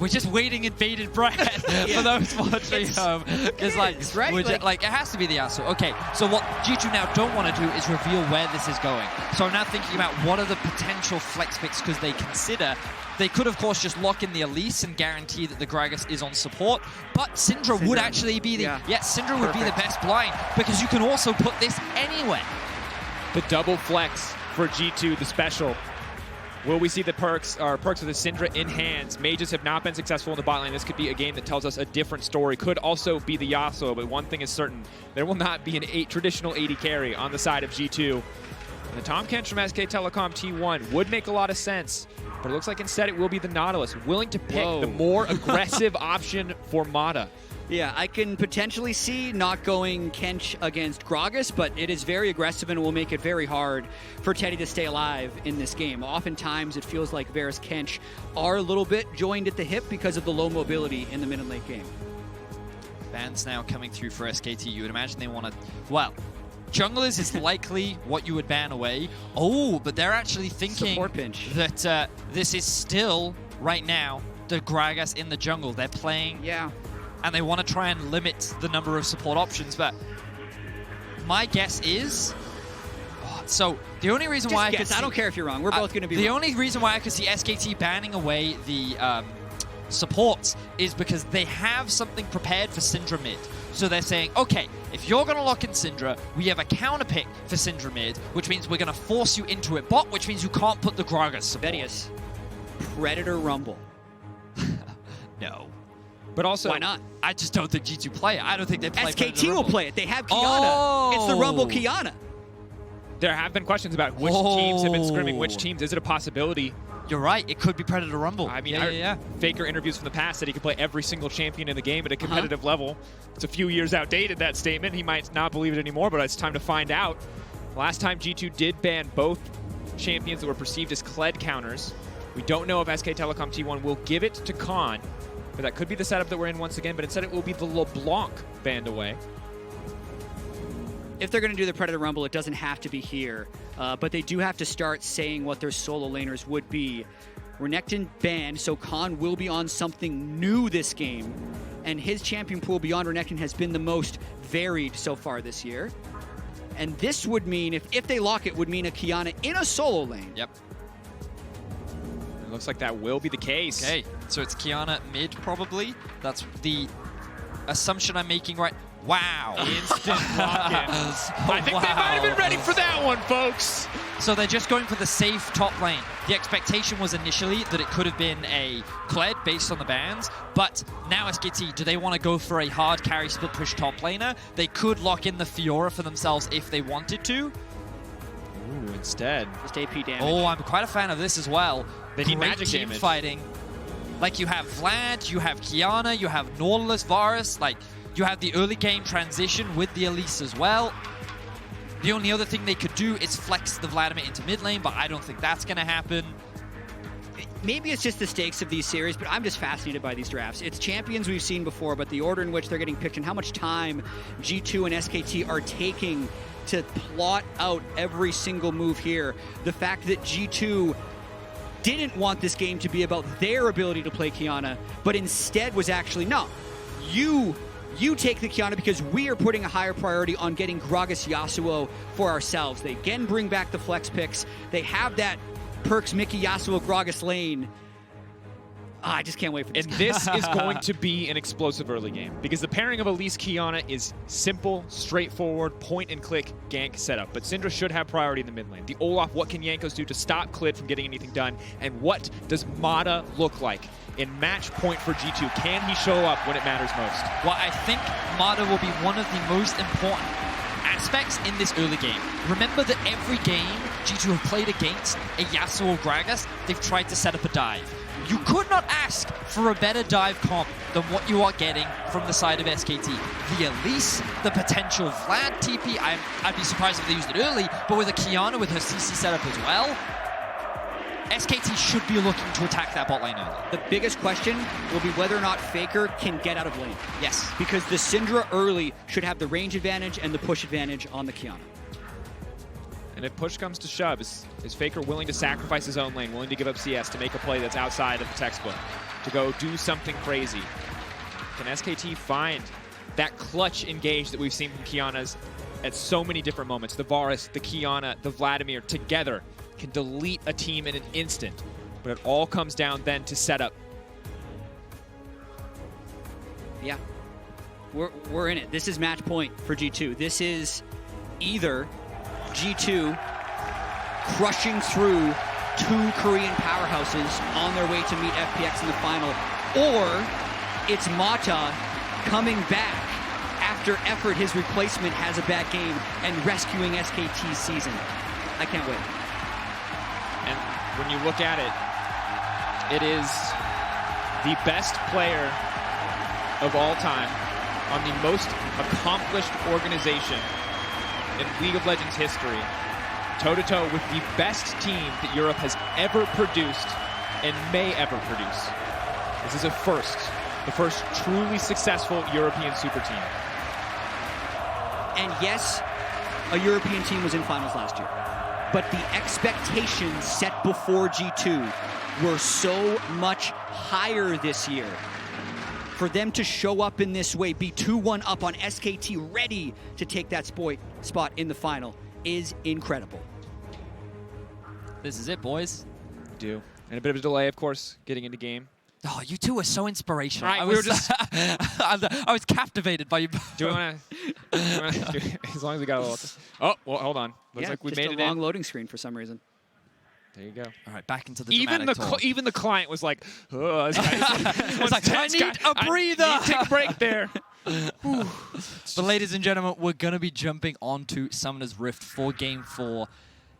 we're just waiting in bated breath for those watching home. Because like it has to be the Yasuo. Okay, so what G2 now don't want to do is reveal where this is going. So I'm now thinking about what are the potential flex picks because they consider. They could, of course, just lock in the Elise and guarantee that the Gragas is on support. But Syndra would actually be the... Syndra would be the best blind because you can also put this anywhere. The double flex for G2, the special. Will we see the perks with the Syndra in hands? Mages have not been successful in the bot lane. This could be a game that tells us a different story. Could also be the Yasuo, but one thing is certain. There will not be an traditional AD carry on the side of G2. And the Tahm Kench from SK Telecom T1 would make a lot of sense. But it looks like instead it will be the Nautilus, willing to pick the more aggressive option for Mata. Yeah, I can potentially see not going Kench against Gragas, but it is very aggressive and will make it very hard for Teddy to stay alive in this game. Oftentimes it feels like Varus Kench are a little bit joined at the hip because of the low mobility in the mid and late game. Bans now coming through for SKT. You would imagine they want to... Well, junglers is likely what you would ban away. Oh, but they're actually thinking that this is still, right now, the Gragas in the jungle. They're playing, and they want to try and limit the number of support options. But my guess is, so the only reason why I could see, I don't care if you're wrong. We're both going to be the wrong. only reason why I could see SKT banning away the supports is because they have something prepared for Syndra mid. So they're saying, okay, if you're going to lock in Syndra, we have a counter pick for Syndra mid, which means we're going to force you into it bot, which means you can't put the Gragas support. Vedius, Predator Rumble. No. But also, why not? I just don't think G2 play it. I don't think they play SKT will play it. They have Kiana. It's the Rumble Kiana. There have been questions about which teams have been scrimming which teams. Is it a possibility? You're right. It could be Predator Rumble. I mean, Faker interviews from the past said he could play every single champion in the game at a competitive level. It's a few years outdated, that statement. He might not believe it anymore, but it's time to find out. Last time G2 did ban both champions that were perceived as Kled counters. We don't know if SK Telecom T1 will give it to Khan, but that could be the setup that we're in once again, but instead it will be the LeBlanc banned away. If they're going to do the Predator Rumble, it doesn't have to be here, but they do have to start saying what their solo laners would be. Renekton banned, so Khan will be on something new this game, and his champion pool beyond Renekton has been the most varied so far this year. And this would mean, if they lock it, would mean a Kiana in a solo lane. Yep. It looks like that will be the case. Okay, so it's Kiana mid, probably. That's the assumption I'm making right. Wow. Instant lock-in. I think they might have been ready for that one, folks. So they're just going for the safe top lane. The expectation was initially that it could have been a Kled based on the bans, but now SKT, do they want to go for a hard carry split push top laner? They could lock in the Fiora for themselves if they wanted to. Ooh, instead. Just AP damage. Oh, I'm quite a fan of this as well. They need Great magic team damage. fighting. Like you have Vlad, you have Kiana, you have Nautilus, Varus, like you have the early game transition with the Elise as well. The only other thing they could do is flex the Vladimir into mid lane, but I don't think that's going to happen. Maybe it's just the stakes of these series, but I'm just fascinated by these drafts. It's champions we've seen before, but the order in which they're getting picked and how much time G2 and SKT are taking to plot out every single move here. The fact that G2 didn't want this game to be about their ability to play Kiana, but instead was actually, no, you take the Kiana because we are putting a higher priority on getting Gragas Yasuo for ourselves. They again bring back the flex picks. They have that Perks Mickey Yasuo Gragas lane. I just can't wait for this. And this is going to be an explosive early game because the pairing of Elise Kiana is simple, straightforward, point and click gank setup. But Syndra should have priority in the mid lane. The Olaf, what can Jankos do to stop Klid from getting anything done? And what does Mata look like in match point for G2? Can he show up when it matters most? Well, I think Mata will be one of the most important aspects in this early game. Remember that every game G2 have played against a Yasuo Gragas, they've tried to set up a dive. You could not ask for a better dive comp than what you are getting from the side of SKT. The Elise, the potential Vlad TP, I'd be surprised if they used it early, but with a Kiana with her CC setup as well, SKT should be looking to attack that bot lane early. The biggest question will be whether or not Faker can get out of lane. Yes. Because the Syndra early should have the range advantage and the push advantage on the Kiana. And if push comes to shove, is Faker willing to sacrifice his own lane, willing to give up CS to make a play that's outside of the textbook, to go do something crazy? Can SKT find that clutch engage that we've seen from Kiana's at so many different moments? The Varus, the Kiana, the Vladimir together can delete a team in an instant. But it all comes down then to setup. Yeah, we're in it. This is match point for G2. This is either G2 crushing through two Korean powerhouses on their way to meet FPX in the final, or it's Mata coming back after effort. His replacement has a bad game and rescuing SKT's season. I can't wait. And when you look at it, it is the best player of all time on the most accomplished organization in League of Legends history, toe-to-toe with the best team that Europe has ever produced and may ever produce. This is a first, the first truly successful European super team. And yes, a European team was in finals last year, but the expectations set before G2 were so much higher this year. For them to show up in this way, be 2-1 up on SKT, ready to take that spot in the final, is incredible. This is it, boys. Do. And a bit of a delay, of course, getting into game. Oh, you two are so inspirational. Right, I was captivated by you. Do we want to? As long as we got a little. Oh, well, hold on. Looks like we made it in. Just a long loading screen for some reason. There you go. All right, back into the even the client was like, oh, this guy's like, I need a breather. I need to take a break there. But ladies and gentlemen, we're going to be jumping onto Summoner's Rift for Game 4.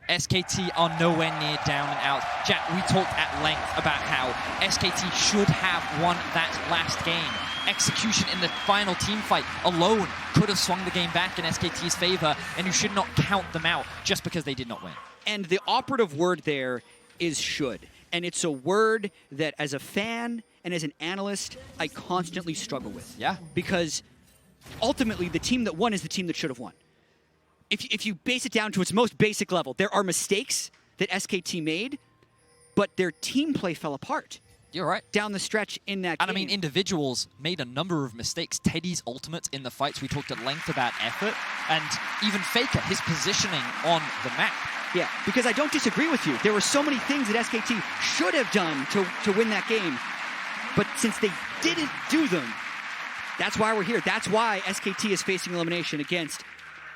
SKT are nowhere near down and out. Jack, we talked at length about how SKT should have won that last game. Execution in the final team fight alone could have swung the game back in SKT's favor, and you should not count them out just because they did not win. And the operative word there is should. And it's a word that as a fan and as an analyst, I constantly struggle with. Yeah. Because ultimately, the team that won is the team that should have won. If you base it down to its most basic level, there are mistakes that SKT made, but their team play fell apart. You're right. Down the stretch in that game. And I mean, individuals made a number of mistakes. Teddy's ultimates in the fights, we talked at length about effort, and even Faker, his positioning on the map. Yeah, because I don't disagree with you. There were so many things that SKT should have done to win that game, but since they didn't do them, that's why we're here. That's why SKT is facing elimination against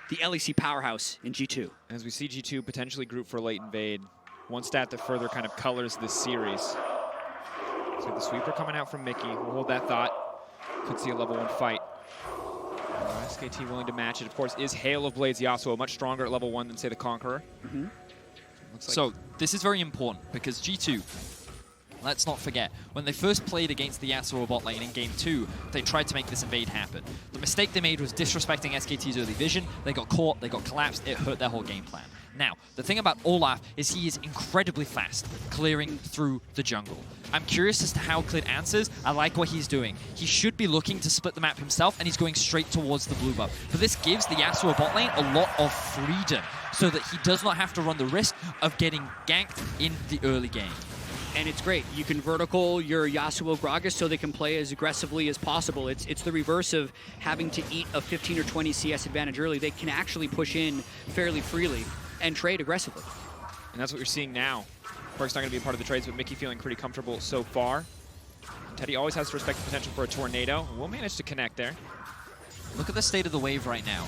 the LEC powerhouse in G2. As we see G2 potentially group for late invade, one stat that further kind of colors this series. So the sweeper coming out from Mickey. We'll hold that thought. Could see a level 1 fight. SKT willing to match it, of course, is Hail of Blades Yasuo, much stronger at level 1 than, say, the Conqueror. Mm-hmm. So this is very important because G2, let's not forget, when they first played against the Yasuo bot lane in Game 2, they tried to make this invade happen. The mistake they made was disrespecting SKT's early vision. They got caught, they got collapsed, it hurt their whole game plan. Now, the thing about Olaf is he is incredibly fast, clearing through the jungle. I'm curious as to how Clid answers. I like what he's doing. He should be looking to split the map himself, and he's going straight towards the blue buff. But this gives the Yasuo bot lane a lot of freedom, so that he does not have to run the risk of getting ganked in the early game. And it's great. You can vertical your Yasuo Gragas so they can play as aggressively as possible. It's the reverse of having to eat a 15 or 20 CS advantage early. They can actually push in fairly freely and trade aggressively. And that's what you're seeing now. Perk's not going to be a part of the trades, but Mickey feeling pretty comfortable so far. Teddy always has to respect the potential for a tornado. We'll manage to connect there. Look at the state of the wave right now.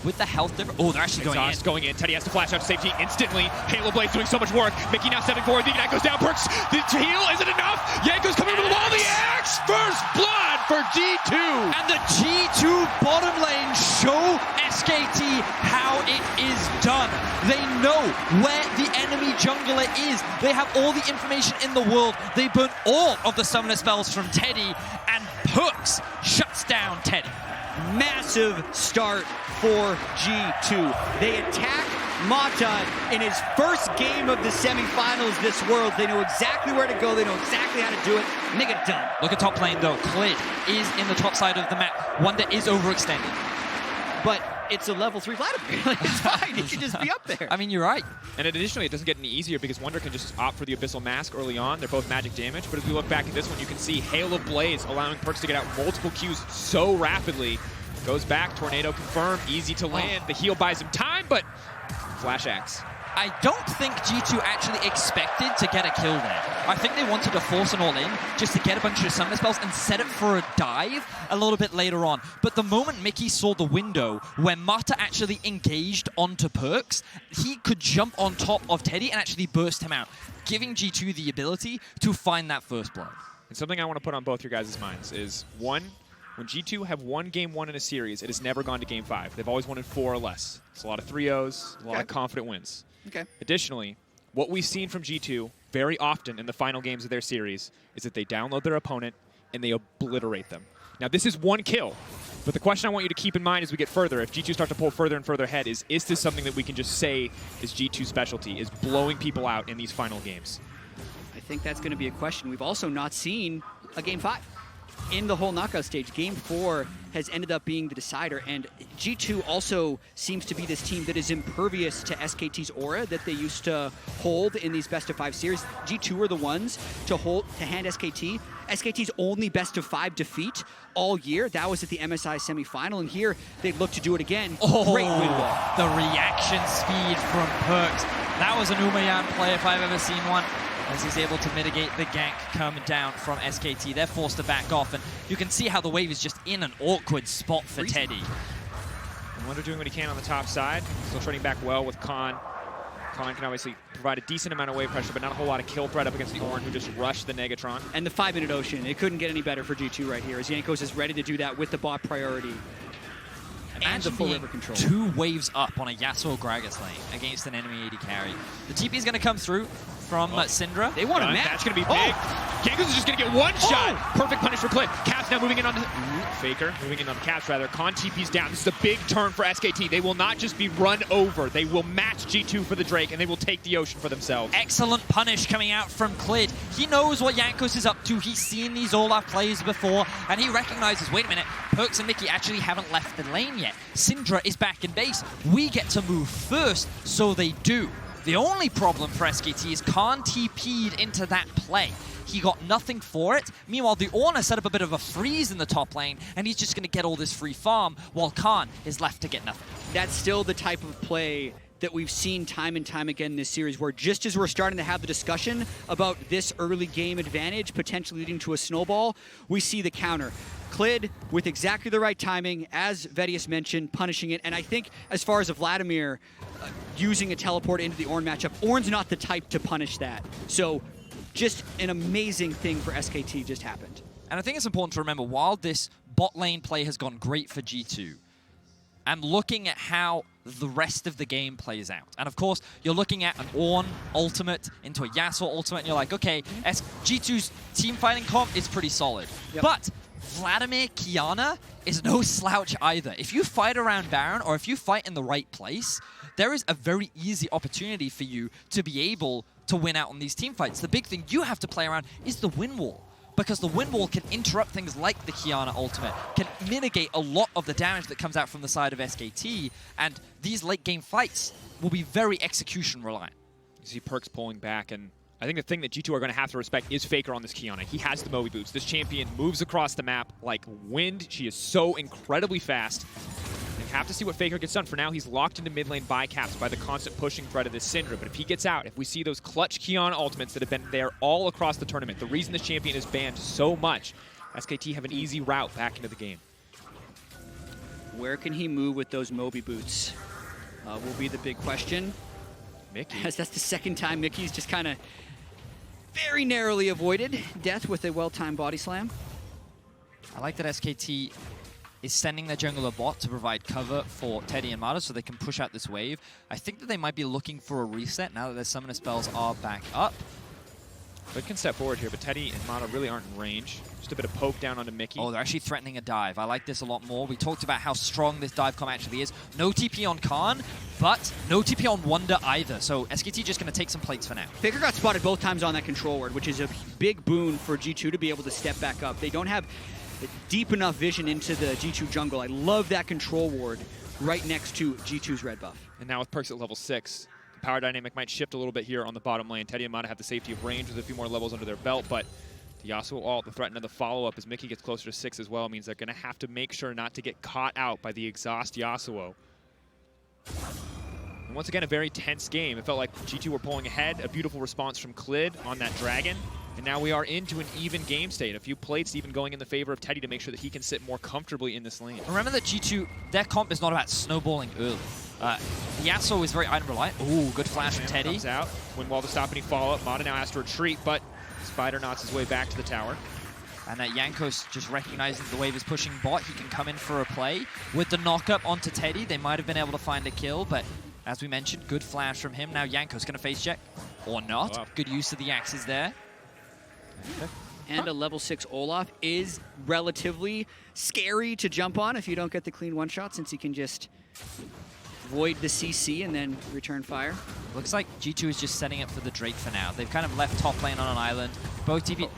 With the health difference. Oh, they're actually going in. Teddy has to flash out to safety instantly. Halo Blade's doing so much work. Mickey now stepping forward. The Ignite goes down. Perks, the heal isn't enough. Yanko's coming over the wall. The Axe! First blood for G2. And the G2 bottom lane show SKT how it is done. They know where the enemy jungler is. They have all the information in the world. They burn all of the summoner spells from Teddy, and Perks shuts down Teddy. Massive start for G2. They attack Mata in his first game of the semifinals this world. They know exactly where to go. They know exactly how to do it. Make it done. Look at top lane though. Clid is in the top side of the map. Wonder is overextended. But it's a level 3 Vladimir. It's fine. He should just be up there. I mean, you're right. And additionally, it doesn't get any easier because Wonder can just opt for the Abyssal Mask early on. They're both magic damage. But as we look back at this one, you can see Hail of Blaze allowing Perks to get out multiple Qs so rapidly. Goes back, Tornado confirmed, easy to land. The heal buys him time, but Flash Axe. I don't think G2 actually expected to get a kill there. I think they wanted to force an all-in just to get a bunch of Summoner Spells and set it for a dive a little bit later on. But the moment Mickey saw the window where Mata actually engaged onto Perks, he could jump on top of Teddy and actually burst him out, giving G2 the ability to find that first blood. And something I want to put on both your guys' minds is, one, when G2 have won Game 1 in a series, it has never gone to Game 5. They've always won in 4 or less. It's a lot of 3-0s, a lot of confident wins. Okay. Additionally, what we've seen from G2 very often in the final games of their series is that they download their opponent and they obliterate them. Now, this is 1 kill, but the question I want you to keep in mind as we get further, if G2 start to pull further and further ahead, is this something that we can just say is G2's specialty, is blowing people out in these final games? I think that's going to be a question. We've also not seen a Game 5. In the whole knockout stage, Game 4 has ended up being the decider, and G2 also seems to be this team that is impervious to SKT's aura that they used to hold in these best-of-5 series. G2 are the ones to hand SKT SKT's only best-of-5 defeat all year. That was at the MSI semifinal, and here they look to do it again. Great win. The reaction speed from Perks. That was an Umayan play if I've ever seen one, as he's able to mitigate the gank coming down from SKT. They're forced to back off, and you can see how the wave is just in an awkward spot for Teddy. Wonder doing what he can on the top side. Still trading back well with Khan. Khan can obviously provide a decent amount of wave pressure, but not a whole lot of kill threat up against the Ornn, who just rushed the Negatron. And the 5-minute Ocean. It couldn't get any better for G2 right here, as Jankos is ready to do that with the bot priority. And the full river control. 2 waves up on a Yasuo Gragas lane against an enemy AD carry. The TP is going to come through from Syndra. They want a match. That's going to be big. Jankos is just going to get one shot. Perfect punish for Cliff. Caps now moving in on the... Faker moving in on the Caps, rather. Khan TP's down. This is a big turn for SKT. They will not just be run over. They will match G2 for the Drake, and they will take the Ocean for themselves. Excellent punish coming out from Clid. He knows what Jankos is up to. He's seen these Olaf plays before, and he recognizes, wait a minute, Perks and Mickey actually haven't left the lane yet. Syndra is back in base. We get to move first, so they do. The only problem for SKT is Khan TP'd into that play. He got nothing for it. Meanwhile, the Ornn set up a bit of a freeze in the top lane, and he's just going to get all this free farm, while Khan is left to get nothing. That's still the type of play that we've seen time and time again in this series, where just as we're starting to have the discussion about this early game advantage potentially leading to a snowball, we see the counter. Clid, with exactly the right timing, as Vedius mentioned, punishing it. And I think as far as a Vladimir using a teleport into the Ornn matchup, Ornn's not the type to punish that. So just an amazing thing for SKT just happened. And I think it's important to remember, while this bot lane play has gone great for G2, I'm looking at how the rest of the game plays out. And of course, you're looking at an Ornn ultimate into a Yasuo ultimate, and you're like, okay, G2's team fighting comp is pretty solid. Yep. But Vladimir Kiana is no slouch either. If you fight around Baron, or if you fight in the right place, there is a very easy opportunity for you to be able to win out on these team fights. The big thing you have to play around is the win wall, because the win wall can interrupt things like the Kiana ultimate, can mitigate a lot of the damage that comes out from the side of SKT, and these late game fights will be very execution reliant. You see Perks pulling back, and I think the thing that G2 are going to have to respect is Faker on this Kiana. He has the Moby boots. This champion moves across the map like wind. She is so incredibly fast. They have to see what Faker gets done. For now, he's locked into mid lane by Caps by the constant pushing threat of this Syndra. But if he gets out, if we see those clutch Kiana ultimates that have been there all across the tournament, the reason this champion is banned so much, SKT have an easy route back into the game. Where can he move with those Moby boots? Will be the big question. Mickey. As that's the second time Mickey's just kind of very narrowly avoided death with a well-timed body slam. I like that SKT is sending their jungler bot to provide cover for Teddy and Mata so they can push out this wave. I think that they might be looking for a reset now that their summoner spells are back up. They can step forward here, but Teddy and Mata really aren't in range. Just a bit of poke down onto Mickey. Oh, they're actually threatening a dive. I like this a lot more. We talked about how strong this dive comp actually is. No TP on Khan, but no TP on Wonder either. So SKT just going to take some plates for now. Faker got spotted both times on that control ward, which is a big boon for G2 to be able to step back up. They don't have deep enough vision into the G2 jungle. I love that control ward right next to G2's red buff. And now with Perks at level 6, the power dynamic might shift a little bit here on the bottom lane. Teddy and Mata have the safety of range with a few more levels under their belt, but the Yasuo ult, the threat and the follow-up as Mickey gets closer to 6 as well, means they're going to have to make sure not to get caught out by the exhaust Yasuo. And once again, a very tense game. It felt like G2 were pulling ahead. A beautiful response from Clid on that dragon. And now we are into an even game state. A few plates even going in the favor of Teddy to make sure that he can sit more comfortably in this lane. Remember that G2, their comp is not about snowballing early. Yasuo is very item reliant. Ooh, good flash from Teddy. Comes out. Windwall to stop any follow-up. Mata now has to retreat, but Spider knots his way back to the tower. And Jankos just recognizing the wave is pushing bot. He can come in for a play. With the knock-up onto Teddy, they might have been able to find a kill, but as we mentioned, good flash from him. Now Jankos going to face check, or not. Wow. Good use of the axes there. And a level 6 Olaf is relatively scary to jump on if you don't get the clean one-shot, since he can just void the CC and then return fire. Looks like G2 is just setting up for the Drake for now. They've kind of left top lane on an island. Both TP...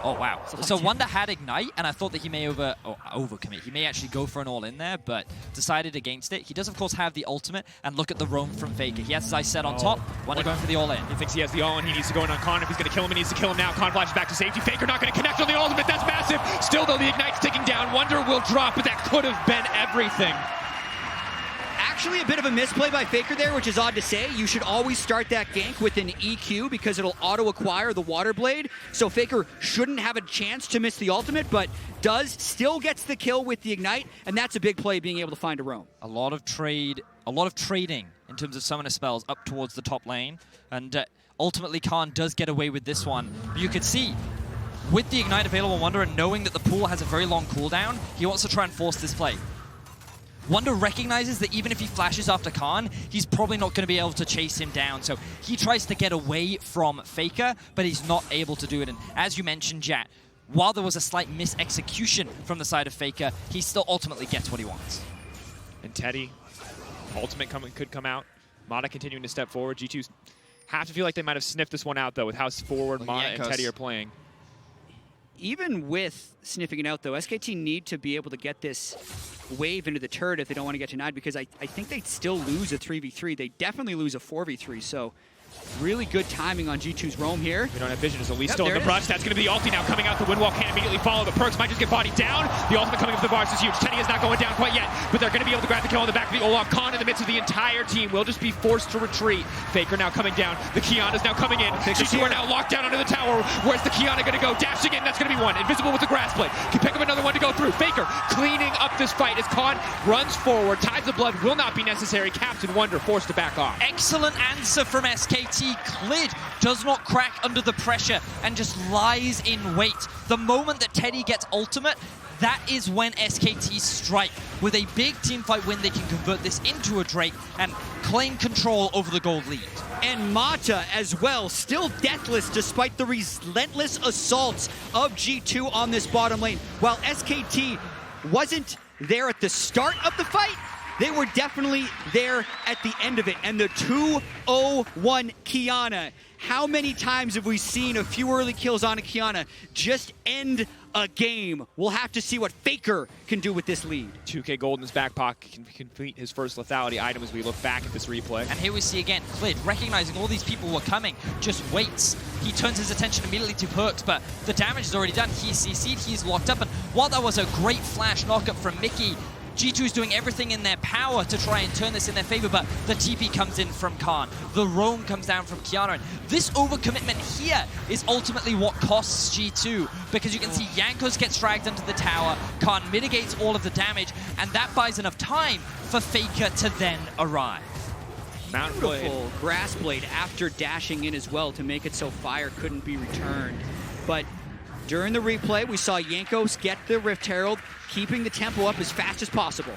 Oh, wow. So Wonder had Ignite, and I thought that he may overcommit. He may actually go for an all-in there, but decided against it. He does, of course, have the ultimate, and look at the roam from Faker. He has his eyes set on top. Wonder going for the all-in. He thinks he has the all-in. He needs to go in on Con. If he's going to kill him, he needs to kill him now. Con flashes back to safety. Faker not going to connect on the ultimate. That's massive. Still, though, the Ignite's ticking down. Wonder will drop, but that could have been everything. Actually, a bit of a misplay by Faker there, which is odd to say. You should always start that gank with an EQ because it'll auto-acquire the Water Blade. So Faker shouldn't have a chance to miss the ultimate, but still gets the kill with the Ignite, and that's a big play, being able to find a roam. A lot of trading in terms of summoner spells up towards the top lane, and ultimately Khan does get away with this one. But you could see, with the Ignite available on Wonder and knowing that the pool has a very long cooldown, he wants to try and force this play. Wonder recognizes that even if he flashes after Khan, he's probably not going to be able to chase him down. So he tries to get away from Faker, but he's not able to do it. And as you mentioned, Jat, while there was a slight misexecution from the side of Faker, he still ultimately gets what he wants. And Teddy, ultimate could come out. Mata continuing to step forward. G2 have to feel like they might have sniffed this one out, though, with how forward Mata and Teddy are playing. Even with sniffing it out, though, SKT need to be able to get this wave into the turret if they don't want to get denied, because I think they'd still lose a 3v3. They definitely lose a 4v3, so really good timing on G2's roam here. We don't have vision. Is Elise still in the brush? That's going to be the ulti now coming out. The Windwall can't immediately follow. The Perks might just get bodied down. The ultimate coming up the bars is huge. Teddy is not going down quite yet, but they're going to be able to grab the kill on the back of the Olaf. Khan in the midst of the entire team will just be forced to retreat. Faker now coming down. The Kiana's now coming in. G2 are now locked down under the tower. Where's the Kiana going to go? Dashing in. That's going to be one. Invisible with the grass blade. Can pick up another one to go through. Faker cleaning up this fight as Khan runs forward. Tides of blood will not be necessary. Captain Wonder forced to back off. Excellent answer from SKT. Clid does not crack under the pressure and just lies in wait. The moment that Teddy gets ultimate, that is when SKT strike. With a big team fight win, they can convert this into a Drake and claim control over the gold lead. And Mata as well, still deathless despite the relentless assaults of G2 on this bottom lane. While SKT wasn't there at the start of the fight, they were definitely there at the end of it. And the 2-0-1 Kiana. How many times have we seen a few early kills on a Kiana just end a game? We'll have to see what Faker can do with this lead. 2K gold in his back pocket can complete his first lethality item as we look back at this replay. And here we see again, Clid, recognizing all these people were coming, just waits. He turns his attention immediately to Perks, but the damage is already done. He's CC'd, he's locked up, and while that was a great flash knockup from Mickey, G2 is doing everything in their power to try and turn this in their favor, but the TP comes in from Khan. The roam comes down from Kiana. And this overcommitment here is ultimately what costs G2, because you can see Jankos gets dragged into the tower, Khan mitigates all of the damage, and that buys enough time for Faker to then arrive. Beautiful grass blade after dashing in as well to make it so fire couldn't be returned. But during the replay, we saw Jankos get the Rift Herald, keeping the tempo up as fast as possible.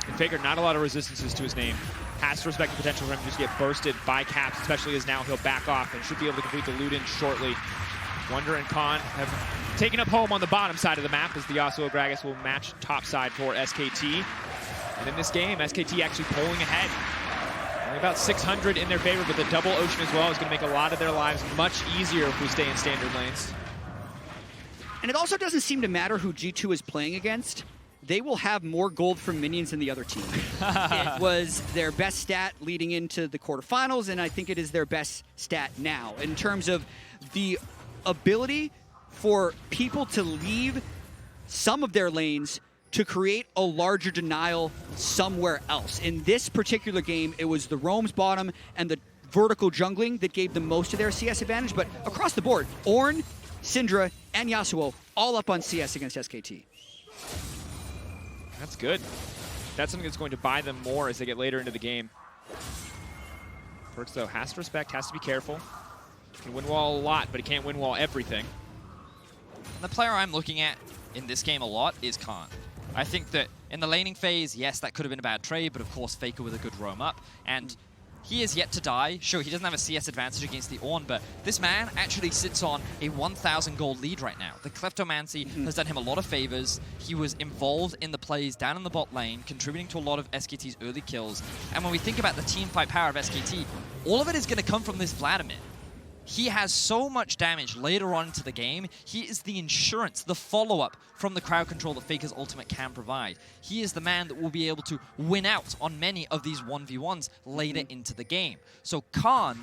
And Faker, not a lot of resistances to his name. Has to respect the potential for him to just get bursted by Caps, especially as now he'll back off and should be able to complete the loot-in shortly. Wonder and Khan have taken up home on the bottom side of the map as the Yasuo Gragas will match top side for SKT. And in this game, SKT actually pulling ahead. Only about 600 in their favor, but the double Ocean as well is going to make a lot of their lives much easier if we stay in standard lanes. And it also doesn't seem to matter who G2 is playing against. they will have more gold from minions than the other team. It was their best stat leading into the quarterfinals, and I think it is their best stat now in terms of the ability for people to leave some of their lanes to create a larger denial somewhere else. In this particular game, it was the roams bottom and the vertical jungling that gave them most of their CS advantage, but across the board, Ornn, Syndra, and Yasuo all up on CS against SKT. That's good. That's something that's going to buy them more as they get later into the game. Perkz, though, has to respect, has to be careful. He can win wall a lot, but he can't win wall everything. And the player I'm looking at in this game a lot is Khan. I think that in the laning phase, yes, that could have been a bad trade, but of course Faker with a good roam up. And he is yet to die. Sure, he doesn't have a CS advantage against the Ornn, but this man actually sits on a 1,000 gold lead right now. The Kleptomancy has done him a lot of favors. He was involved in the plays down in the bot lane, contributing to a lot of SKT's early kills. And when we think about the team fight power of SKT, all of it is going to come from this Vladimir. He has so much damage later on into the game. He is the insurance, the follow-up from the crowd control that Faker's ultimate can provide. He is the man that will be able to win out on many of these 1v1s later into the game. So Khan,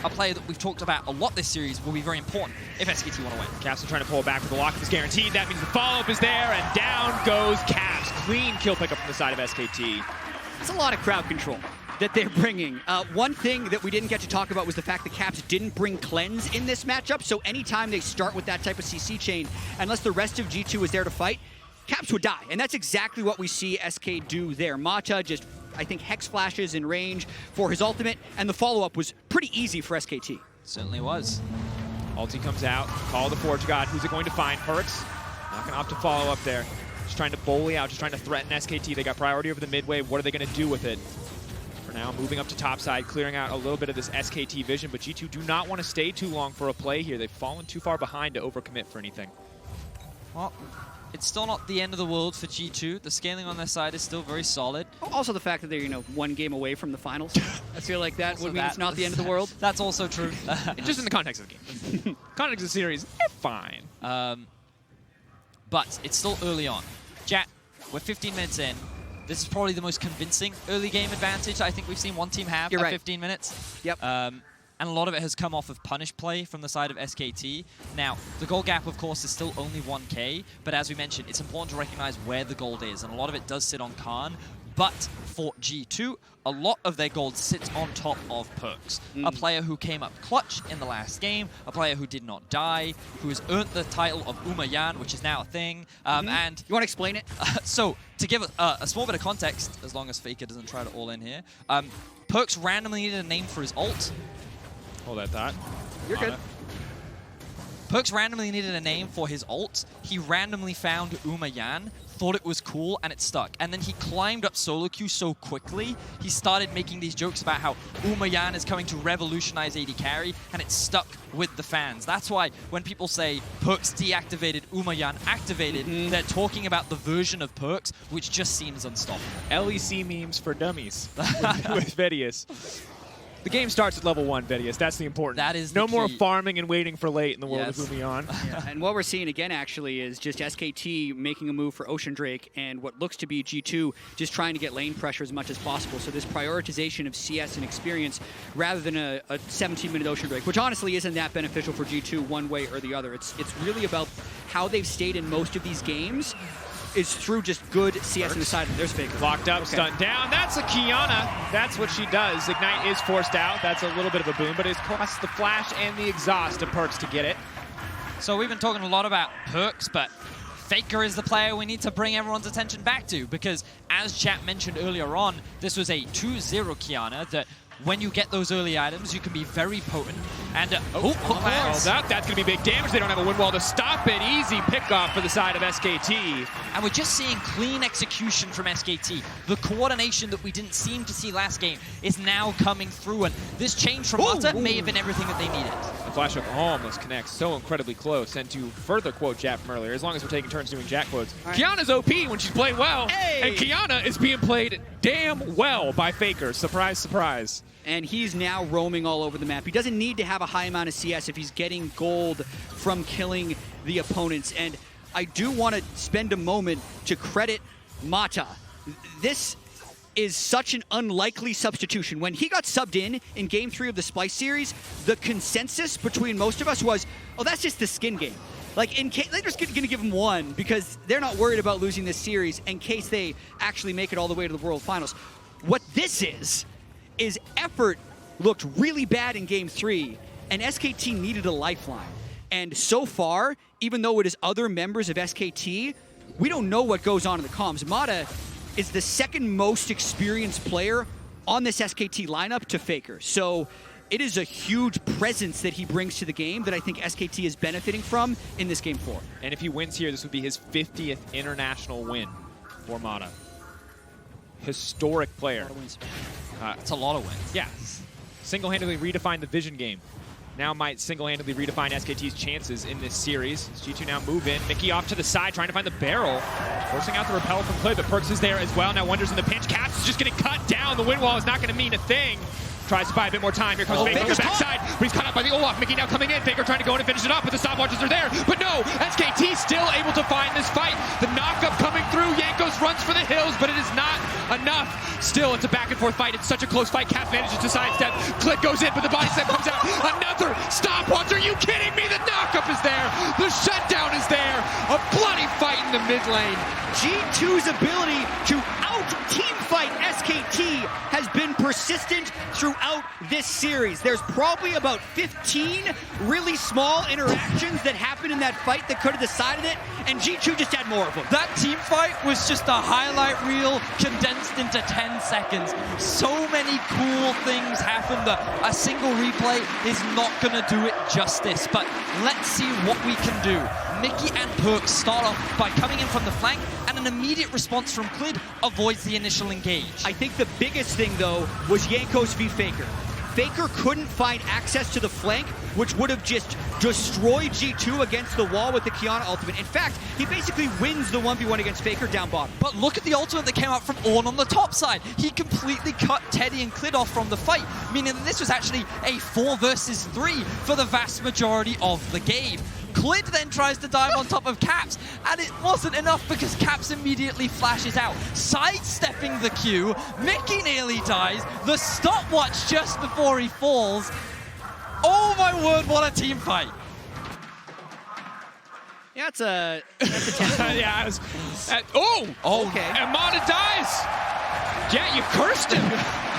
a player that we've talked about a lot this series, will be very important if SKT want to win. Capsule trying to pull it back, but the lock is guaranteed. That means the follow-up is there, and down goes Caps. Clean kill pickup from the side of SKT. It's a lot of crowd control that they're bringing. One thing that we didn't get to talk about was the fact that Caps didn't bring Cleanse in this matchup, so anytime they start with that type of CC chain, unless the rest of G2 is there to fight, Caps would die, and that's exactly what we see SK do there. Mata just, I think, Hex flashes in range for his ultimate, and the follow-up was pretty easy for SKT. Certainly was. Ulti comes out, call the Forge God. Who's it going to find? Perkz, not going to opt to follow up there. Just trying to bully out, just trying to threaten SKT. They got priority over the mid wave. What are they going to do with it? Now moving up to top side, clearing out a little bit of this SKT vision, but G2 do not want to stay too long for a play here. They've fallen too far behind to overcommit for anything. Well, it's still not the end of the world for G2. The scaling on their side is still very solid. Also the fact that they're, one game away from the finals. I feel like that would mean it's not the end of the world. That's also true. Just in the context of the game. Context of the series, fine. But it's still early on. Jat, we're 15 minutes in. This is probably the most convincing early game advantage I think we've seen one team have at 15 minutes. Yep. And a lot of it has come off of punish play from the side of SKT. Now, the gold gap, of course, is still only 1k, but as we mentioned, it's important to recognize where the gold is, and a lot of it does sit on Khan. But for G2, a lot of their gold sits on top of Perkz. A player who came up clutch in the last game, a player who did not die, who has earned the title of Umayan, which is now a thing. And you want to explain it? So, to give a small bit of context, as long as Faker doesn't try to all in here, Perkz randomly needed a name for his ult. Hold that thought. You're good. Perkz randomly needed a name for his ult. He randomly found Umayan, thought it was cool, and it stuck. And then he climbed up solo queue so quickly, he started making these jokes about how Umayan is coming to revolutionize AD carry, and it stuck with the fans. That's why when people say Perkz deactivated, Umayan activated, they're talking about the version of Perkz which just seems unstoppable. LEC memes for dummies with Vedius. The game starts at level 1, Vedius. That's the important. That is no the more key. Farming and waiting for late in the world of Umayan. Yeah, and what we're seeing again, actually, is just SKT making a move for Ocean Drake, and what looks to be G2 just trying to get lane pressure as much as possible. So this prioritization of CS and experience rather than a 17-minute Ocean Drake, which honestly isn't that beneficial for G2 one way or the other. It's really about how they've stayed in most of these games is through just good CS in the side. There's Faker. Locked up, stunned down. That's a Kiana. That's what she does. Ignite is forced out. That's a little bit of a boom, but it costs the flash and the exhaust to Perkz to get it. So we've been talking a lot about Perkz, but Faker is the player we need to bring everyone's attention back to, because as chat mentioned earlier on, this was a 2-0 Kiana that when you get those early items, you can be very potent. And that's going to be big damage. They don't have a wind wall to stop it. Easy pickoff for the side of SKT. And we're just seeing clean execution from SKT. The coordination that we didn't seem to see last game is now coming through. And this change from Mata may have been everything that they needed. The flash hook almost connects so incredibly close. And to further quote Jat from earlier, as long as we're taking turns doing Jat quotes, Kiana's OP when she's playing well. And Kiana is being played damn well by Faker. Surprise, surprise. And he's now roaming all over the map. He doesn't need to have a high amount of CS if he's getting gold from killing the opponents. And I do want to spend a moment to credit Mata. This is such an unlikely substitution. When he got subbed in Game 3 of the Splice series, the consensus between most of us was, oh, that's just the skin game. Like, in case they're just going to give him one because they're not worried about losing this series in case they actually make it all the way to the World Finals. What this is effort looked really bad in Game 3, and SKT needed a lifeline. And so far, even though it is other members of SKT, we don't know what goes on in the comms. Mata is the second most experienced player on this SKT lineup to Faker. So it is a huge presence that he brings to the game that I think SKT is benefiting from in this Game 4. And if he wins here, this would be his 50th international win for Mata. Historic player. It's a lot of wins. Yeah. Single-handedly redefined the vision game. Now might single-handedly redefine SKT's chances in this series. G2 now move in. Mickey off to the side, trying to find the barrel. Forcing out the repel from Clid, but Perks is there as well. Now Wonders in the pinch. Caps is just getting cut down. The wind wall is not going to mean a thing. Tries to buy a bit more time. Here comes Faker on the backside, but he's caught up by the Olaf. Mickey now coming in. Faker trying to go in and finish it up, but the stopwatches are there. But no, SKT still able to find this fight. The knockup coming through. Jankos runs for the hills, but it is not enough. Still, it's a back and forth fight. It's such a close fight. Caps manages to sidestep. Click goes in, but the body step comes out. Another stopwatch. Are you kidding me? The knockup is there. The shutdown is there. A bloody fight in the mid lane. G2's ability to out-team fight SKT has been persistent throughout this series. There's probably about 15 really small interactions that happened in that fight that could have decided it, and G2 just had more of them. That team fight was just a highlight reel condensed into 10 seconds. So many cool things happened that a single replay is not going to do it justice, but let's see what we can do. Mickey and Perks start off by coming in from the flank, and an immediate response from Clid avoids the initial engage. I think the biggest thing, though, was Jankos v Faker. Faker couldn't find access to the flank, which would have just destroyed G2 against the wall with the Kiana ultimate. In fact, he basically wins the 1v1 against Faker down bottom. But look at the ultimate that came out from Ornn on the top side. He completely cut Teddy and Clid off from the fight, meaning that this was actually a 4 versus 3 for the vast majority of the game. Clid then tries to dive on top of Caps, and it wasn't enough because Caps immediately flashes out, sidestepping the Q. Mickey nearly dies. The stopwatch just before he falls. Oh my word, what a team fight. Yeah, that's a 10. Yeah, I was... okay. And Mata dies! Yeah, you cursed him!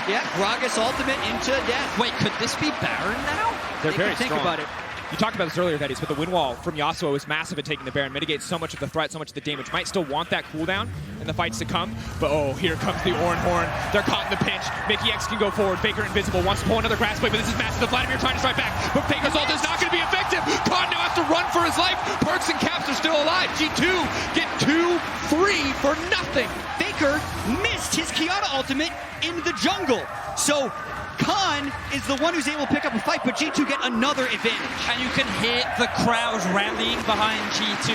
Yeah, Gragas ultimate into death. Wait, could this be Baron now? They're very think strong. about it. You talked about this earlier, Thaddeus, but the wind wall from Yasuo is massive at taking the Baron, mitigates so much of the threat, so much of the damage. Might still want that cooldown in the fights to come, but oh, here comes the Ornn Horn. They're caught in the pinch. Mickey X can go forward. Faker invisible, wants to pull another grass blade, but this is massive. The Vladimir trying to strike back, but Faker's ult is not going to be effective. Khan now has to run for his life. Perks and Caps are still alive. G2 get 2-3 for nothing. Faker missed his Kiana ultimate in the jungle. So Khan is the one who's able to pick up a fight, but G2 get another advantage. And you can hear the crowd rallying behind G2.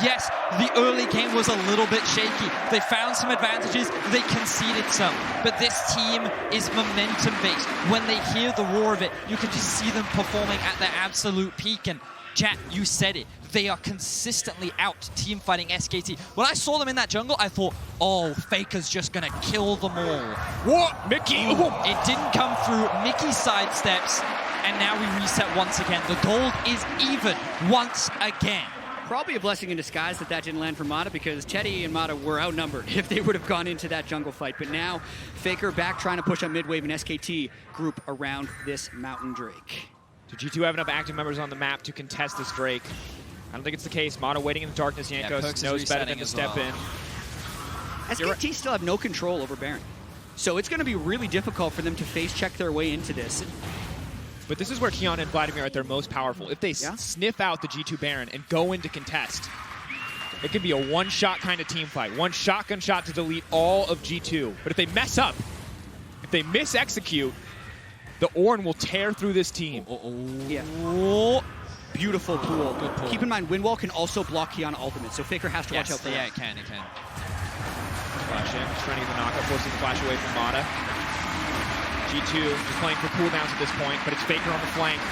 Yes, the early game was a little bit shaky. They found some advantages, they conceded some. But this team is momentum-based. When they hear the roar of it, you can just see them performing at their absolute peak. And chat, you said it. They are consistently out team fighting SKT. When I saw them in that jungle, I thought, oh, Faker's just gonna kill them all. What? Mickey? It didn't come through. Mickey sidesteps, and now we reset once again. The gold is even once again. Probably a blessing in disguise that didn't land for Mata, because Teddy and Mata were outnumbered if they would have gone into that jungle fight. But now, Faker back trying to push on mid-wave and SKT group around this Mountain Drake. Do G2 have enough active members on the map to contest this Drake? I don't think it's the case. Mata waiting in the darkness. Jankos knows better than to step in. SKT still have no control over Baron. So it's going to be really difficult for them to face check their way into this. But this is where Kiana and Vladimir are at their most powerful. If they sniff out the G2 Baron and go into contest, it could be a one-shot kind of team fight. One shotgun shot to delete all of G2. But if they mess up, if they mis-execute, the Ornn will tear through this team. Yeah. Beautiful pool. Good pool. Keep in mind, Windwall can also block Kiana ultimate, so Faker has to watch out for that. Yeah, it can. Flash in, just trying to get the knockup, forcing the flash away from Mata. G2 just playing for cooldowns at this point, but it's Faker on the flank.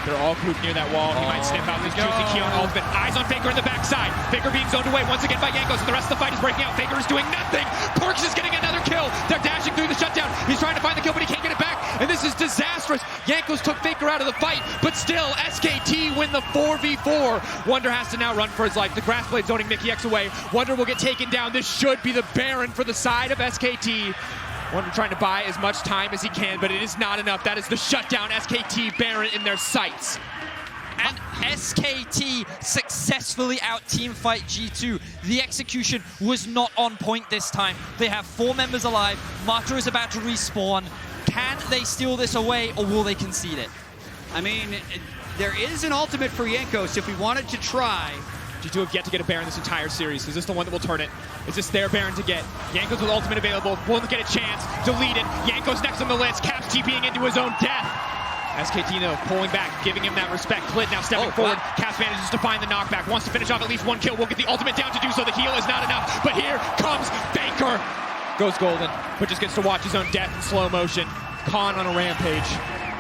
They're all grouped near that wall. He might sniff out this juicy Kiana ultimate. Eyes on Faker in the back. backside. Faker being zoned away once again by Jankos, and the rest of the fight is breaking out. Faker is doing nothing. Perks is getting another kill. They're dashing through the shutdown. He's trying to find the kill, but he can't get it back, and this is disastrous. Jankos took Faker out of the fight, but still, SKT win the 4v4. Wonder has to now run for his life. The grass blade zoning Mickey X away. Wonder will get taken down. This should be the Baron for the side of SKT. Wonder trying to buy as much time as he can, but it is not enough. That is the shutdown. SKT Baron in their sights. And SKT successfully out-teamfight G2. The execution was not on point this time. They have 4 members alive. Mata is about to respawn. Can they steal this away, or will they concede it? I mean, there is an ultimate for Jankos if we wanted to try. G2 have yet to get a Baron this entire series. Is this the one that will turn it? Is this their Baron to get? Jankos with ultimate available. Won't get a chance. Deleted. Jankos next on the list. Caps TPing into his own death. SKT though, pulling back, giving him that respect. Clit now stepping forward. Wow. Caps manages to find the knockback. Wants to finish off at least 1 kill. Will get the ultimate down to do so. The heal is not enough. But here comes Faker. Goes golden, but just gets to watch his own death in slow motion. Khan on a rampage.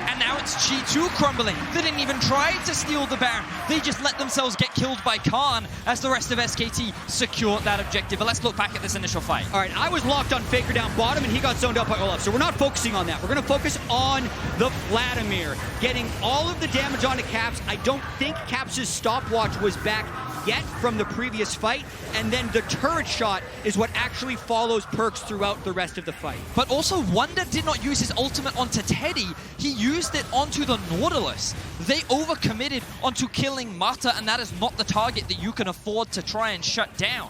And now it's G2 crumbling. They didn't even try to steal the Baron. They just let themselves get killed by Khan as the rest of SKT secure that objective. But let's look back at this initial fight. All right, I was locked on Faker down bottom, and he got zoned up by Olaf. So we're not focusing on that. We're going to focus on the Vladimir, getting all of the damage onto Caps. I don't think Caps' stopwatch was back yet from the previous fight, and then the turret shot is what actually follows Perks throughout the rest of the fight. But also, Wonder did not use his ultimate onto Teddy. He used it onto the Nautilus. They overcommitted onto killing Mata, and that is not the target that you can afford to try and shut down.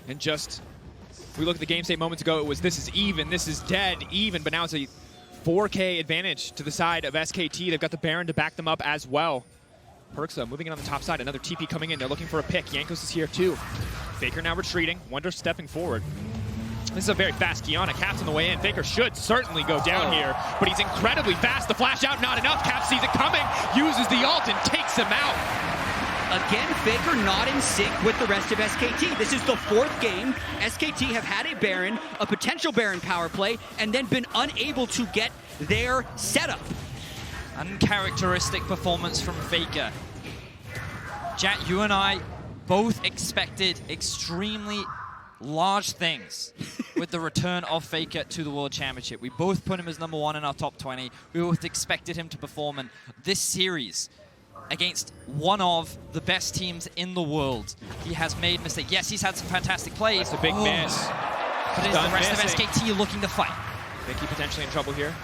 And just, we looked at the game state moments ago, it was this is even, this is dead, even, but now it's a 4K advantage to the side of SKT. They've got the Baron to back them up as well. Perks moving in on the top side, another TP coming in. They're looking for a pick. Jankos is here too. Faker now retreating. Wonder stepping forward. This is a very fast Kiana. Caps on the way in. Faker should certainly go down here, but he's incredibly fast. The flash out, not enough. Caps sees it coming, uses the ult and takes him out. Again, Faker not in sync with the rest of SKT. This is the 4th game. SKT have had a Baron, a potential Baron power play, and then been unable to get their setup. Uncharacteristic performance from Faker. Jack, you and I both expected extremely large things with the return of Faker to the World Championship. We both put him as #1 in our top 20. We both expected him to perform in this series against one of the best teams in the world. He has made mistakes. Yes, he's had some fantastic plays. That's a big miss. But is the rest of SKT looking to fight? Mickey potentially in trouble here.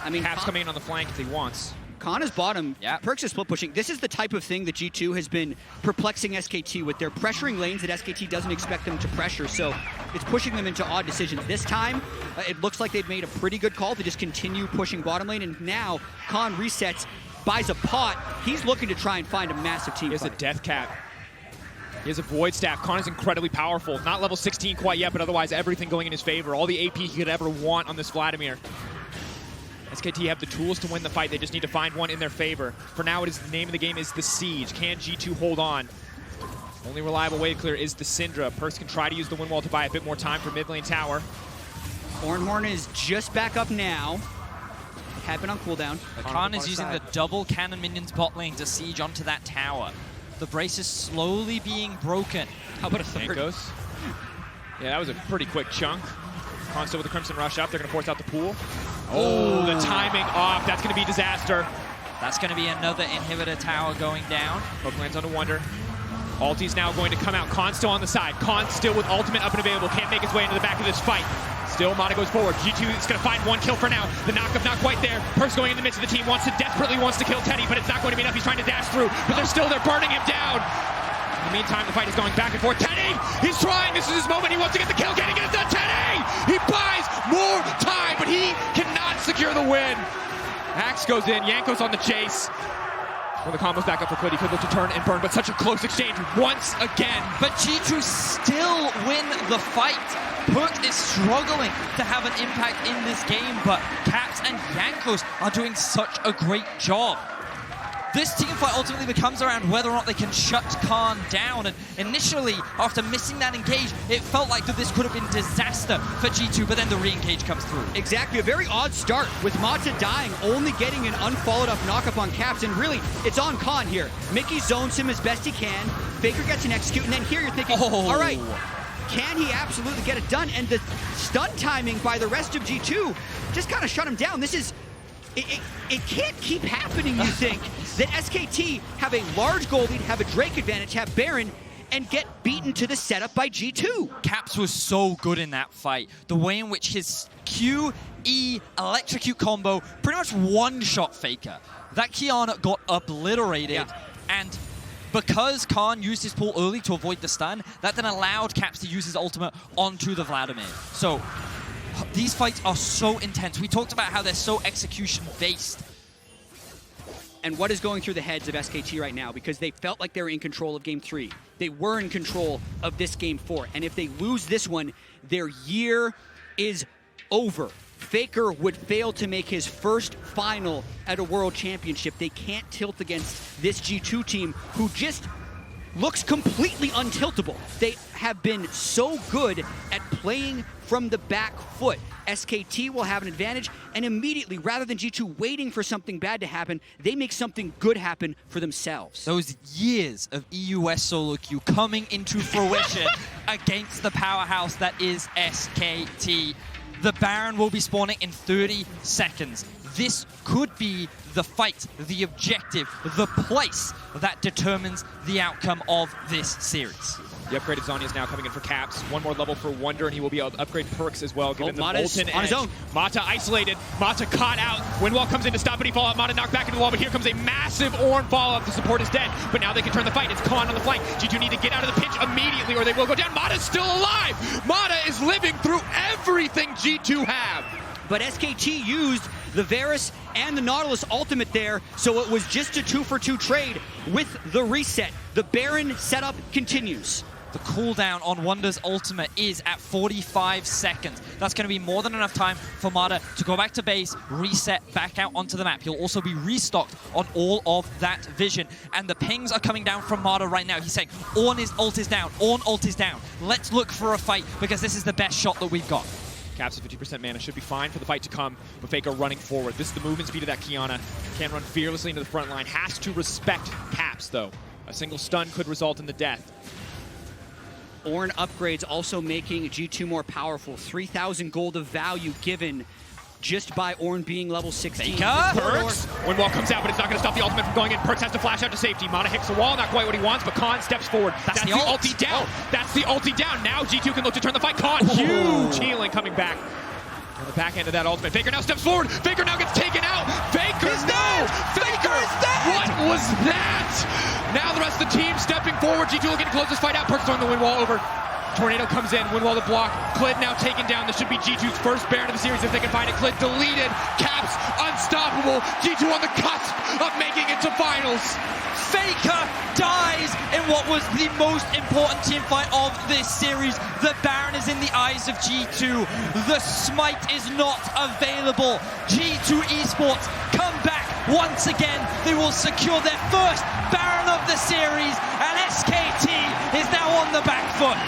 I mean, Caps coming in on the flank if he wants. Khan is bottom. Yeah. Perks is split pushing. This is the type of thing that G2 has been perplexing SKT with. They're pressuring lanes that SKT doesn't expect them to pressure, so it's pushing them into odd decisions. This time, it looks like they've made a pretty good call to just continue pushing bottom lane, and now Khan resets, buys a pot. He's looking to try and find a massive team fight. He has fight. a death cap. He has a Void Staff. Khan is incredibly powerful. Not level 16 quite yet, but otherwise everything going in his favor. All the AP he could ever want on this Vladimir. SKT have the tools to win the fight. They just need to find one in their favor. For now, the name of the game is the Siege. Can G2 hold on? Only reliable way to clear is the Syndra. Perks can try to use the wind wall to buy a bit more time for mid lane tower. Ornhorn is just back up now. Had been on cooldown. Khan is using the double cannon minions bot lane to siege onto that tower. The brace is slowly being broken. How about a third? Jankos. Yeah, that was a pretty quick chunk. Khan still with the Crimson Rush up. They're going to force out the pool. Oh, the timing off. That's going to be disaster. That's going to be another inhibitor tower going down. Poke lands onto Wonder. Ulti's now going to come out. Khan still on the side. Khan still with ultimate up and available. Can't make his way into the back of this fight. Still, Mata goes forward. G2 is going to find 1 kill for now. The knockup not quite there. Perks going in the midst of the team. Desperately wants to kill Teddy, but it's not going to be enough. He's trying to dash through, but they're burning him down. In the meantime, the fight is going back and forth. Teddy! He's trying! This is his moment. He wants to get the kill. Getting it done. Teddy! He buys more time, but he cannot secure the win. Axe goes in. Jankos on the chase. When the combo's back up for Clit, he could look to turn and burn, but such a close exchange once again. But G2 still win the fight. Perk is struggling to have an impact in this game, but Caps and Jankos are doing such a great job. this team fight ultimately becomes around whether or not they can shut Khan down. And initially, after missing that engage, it felt like that this could have been disaster for G2, but then the re-engage comes through. Exactly, a very odd start with Mata dying, only getting an unfollowed up knock-up on Caps, and really, it's on Khan here. Mickey zones him as best he can, Faker gets an execute, and then here you're thinking, all right, can he absolutely get it done? And the stun timing by the rest of G2 just kind of shut him down. This is, it can't keep happening, you think, that SKT have a large goal lead, have a Drake advantage, have Baron, and get beaten to the setup by G2. Caps was so good in that fight. The way in which his Q-E electrocute combo pretty much one-shot Faker. That Kiana got obliterated, and because Khan used his pull early to avoid the stun, that then allowed Caps to use his ultimate onto the Vladimir. So these fights are so intense. We talked about how they're so execution-based. And what is going through the heads of SKT right now? Because they felt like they were in control of Game 3. They were in control of this Game 4. And if they lose this one, their year is over. Faker would fail to make his first final at a World Championship. They can't tilt against this G2 team who just looks completely untiltable. They have been so good at playing from the back foot. SKT will have an advantage, and immediately, rather than G2 waiting for something bad to happen, they make something good happen for themselves. Those years of EUS solo queue coming into fruition against the powerhouse that is SKT. The Baron will be spawning in 30 seconds. This could be the fight, the objective, the place that determines the outcome of this series. The upgraded Zhonya is now coming in for Caps. One more level for Wonder, and he will be able to upgrade perks as well, given the molten edge. On his own. Mata isolated. Mata caught out. Windwall comes in to stop any fallout. Mata knocked back into the wall, but here comes a massive Ornn fallout. The support is dead, but now they can turn the fight. It's Khan on the flank. G2 need to get out of the pinch immediately, or they will go down. Mata's still alive. Mata is living through everything G2 have. But SKT used the Varus and the Nautilus ultimate there, so it was just a 2-for-2 trade with the reset. The Baron setup continues. The cooldown on Wonder's ultimate is at 45 seconds. That's going to be more than enough time for Mata to go back to base, reset, back out onto the map. He'll also be restocked on all of that vision. And the pings are coming down from Mata right now. He's saying, Ornn ult is down, Ornn ult is down. Let's look for a fight because this is the best shot that we've got. Caps at 50% mana should be fine for the fight to come, but Faker running forward. This is the movement speed of that Kiana. Can run fearlessly into the front line. Has to respect Caps, though. A single stun could result in the death. Ornn upgrades also making G2 more powerful. 3,000 gold of value given just by Ornn being level 16. Perks. Windwall comes out, but it's not going to stop the ultimate from going in. Perks has to flash out to safety. Mana hits the wall, not quite what he wants, but Khan steps forward. That's the ulti down. That's the ulti down. Now G2 can look to turn the fight. Khan, huge healing coming back. On the back end of that ultimate. Faker now steps forward. Faker now gets taken out. Faker, Faker is dead! What was that? Now the rest of the team stepping forward. G2 looking to close this fight out. Perks throwing the Windwall over. Tornado comes in, Windwall the block. Clid now taken down. This should be G2's first Baron of the series if they can find it. Clid deleted. Caps unstoppable. G2 on the cusp of making it to finals. Faker dies in what was the most important team fight of this series. The Baron is in the eyes of G2. The smite is not available. G2 Esports come back once again. They will secure their first Baron of the series, and SKT is now on the back foot.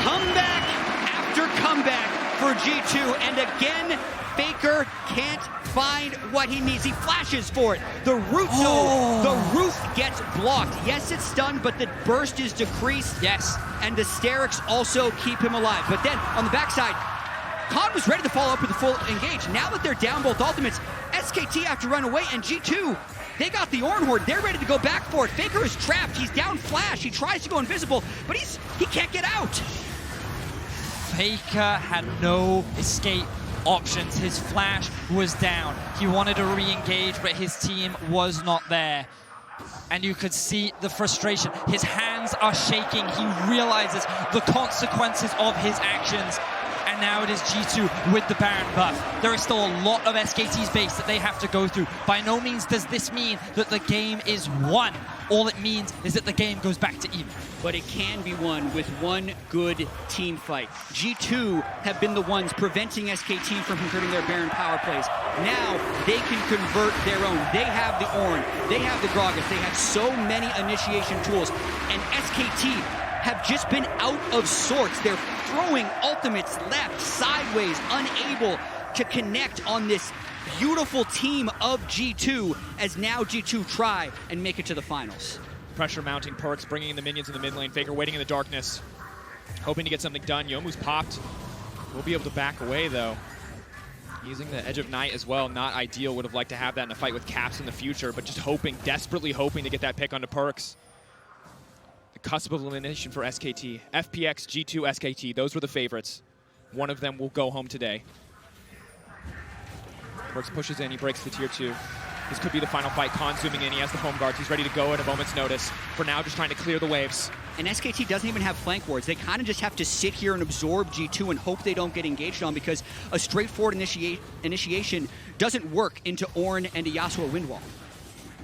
Comeback after comeback for G2, and again, Faker can't find what he needs. He flashes for it. The root, the roof gets blocked. Yes, it's stunned, but the burst is decreased. Yes. And the Sterics also keep him alive. But then, on the backside, Khan was ready to follow up with a full engage. Now that they're down both ultimates, SKT have to run away, and G2, they got the Ornn Horde. They're ready to go back for it. Faker is trapped. He's down flash. He tries to go invisible, but he can't get out. Faker had no escape options. His flash was down. He wanted to re-engage, but his team was not there. And you could see the frustration. His hands are shaking. He realizes the consequences of his actions. And now it is G2 with the Baron buff. There is still a lot of SKT's base that they have to go through. By no means does this mean that the game is won. all it means is that the game goes back to even. But it can be won with one good team fight. G2 have been the ones preventing SKT from converting their Baron power plays. Now they can convert their own. They have the Ornn, they have the Gragas, they have so many initiation tools, and SKT have just been out of sorts. They're throwing ultimates left, sideways, unable to connect on this beautiful team of G2, as now G2 try and make it to the finals. Pressure mounting, Perks bringing in the minions in the mid lane. Faker waiting in the darkness, hoping to get something done. Youmuu's popped. We'll be able to back away, though. Using the Edge of Night as well, not ideal. Would have liked to have that in a fight with Caps in the future, but just hoping, desperately hoping to get that pick onto Perks. The cusp of elimination for SKT. FPX, G2, SKT, those were the favorites. One of them will go home today. Perks pushes in, he breaks the tier 2. This could be the final fight. Khan zooming in, he has the home guards. He's ready to go at a moment's notice. For now, just trying to clear the waves. And SKT doesn't even have flank wards. They kind of just have to sit here and absorb G2 and hope they don't get engaged on, because a straightforward initiation doesn't work into Ornn and a Yasuo wind wall.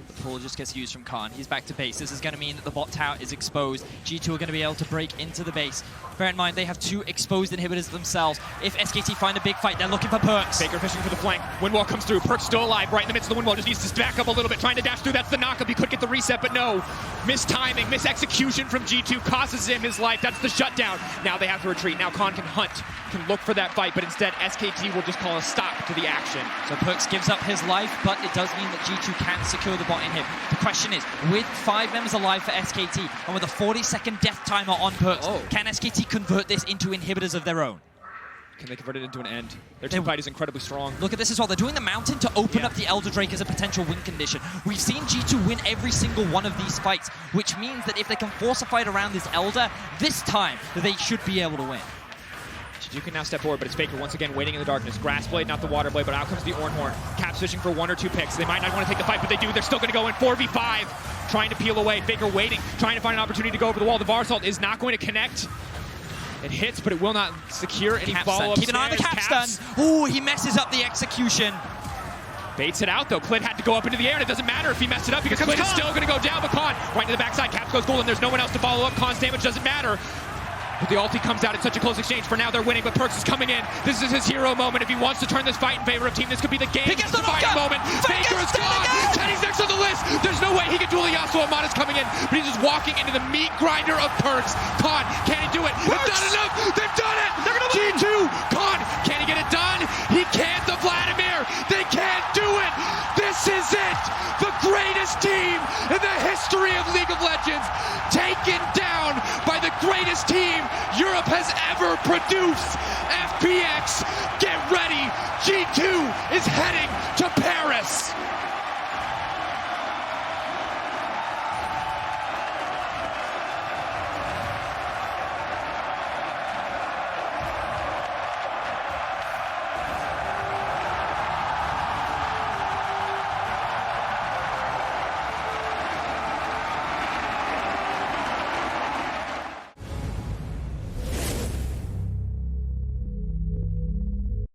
The pull just gets used from Khan. He's back to base. This is going to mean that the bot tower is exposed. G2 are going to be able to break into the base. Bear in mind, they have 2 exposed inhibitors themselves. If SKT find a big fight, they're looking for Perks. Faker fishing for the flank. Windwall comes through. Perks still alive right in the midst of the windwall. Just needs to back up a little bit, trying to dash through. That's the knockup. He could get the reset, but no. Mistiming, misexecution from G2 costs him his life. That's the shutdown. Now they have to retreat. Now Khan can hunt, can look for that fight, but instead SKT will just call a stop to the action. So Perks gives up his life, but it does mean that G2 can secure the bot in him. The question is, with 5 members alive for SKT, and with a 40-second death timer on Perks, can SKT convert this into inhibitors of their own? Can they convert it into an end? Their team fight is incredibly strong. Look at this as well. They're doing the Mountain to open up the Elder Drake as a potential win condition. We've seen G2 win every single one of these fights, which means that if they can force a fight around this Elder, this time they should be able to win. G2 can now step forward, but it's Faker once again waiting in the darkness. Grass Blade, not the Water Blade, but out comes the Ornn Horn. Caps fishing for 1 or 2 picks. They might not want to take the fight, but they do. They're still going to go in 4v5, trying to peel away. Faker waiting, trying to find an opportunity to go over the wall. The Varsalt is not going to connect. It hits, but it will not secure any follow-up. Keep an eye on the Caps stun. Ooh, he messes up the execution. Baits it out, though. Clid had to go up into the air, and it doesn't matter if he messed it up, because Clid is still going to go down, but Khan right to the backside. Caps goes golden. There's no one else to follow up. Khan's damage doesn't matter. But the ulti comes out in such a close exchange. For now, they're winning, but Perks is coming in. This is his hero moment. If he wants to turn this fight in favor of team, this could be the game-defining moment. Faker is gone. Teddy's next on the list. There's no way he can duel the Yasuo. Amada's coming in, but he's just walking into the meat grinder of Perks. Khan, can he do it? It's not enough. They've done it. They're gonna G2. Khan, can he get it done? He can't. The Vladimir. They can't do it. This is it. The greatest team in the history of League of Legends, taken down by the greatest team Europe has ever produced. FPX, get ready. G2 is heading to Paris.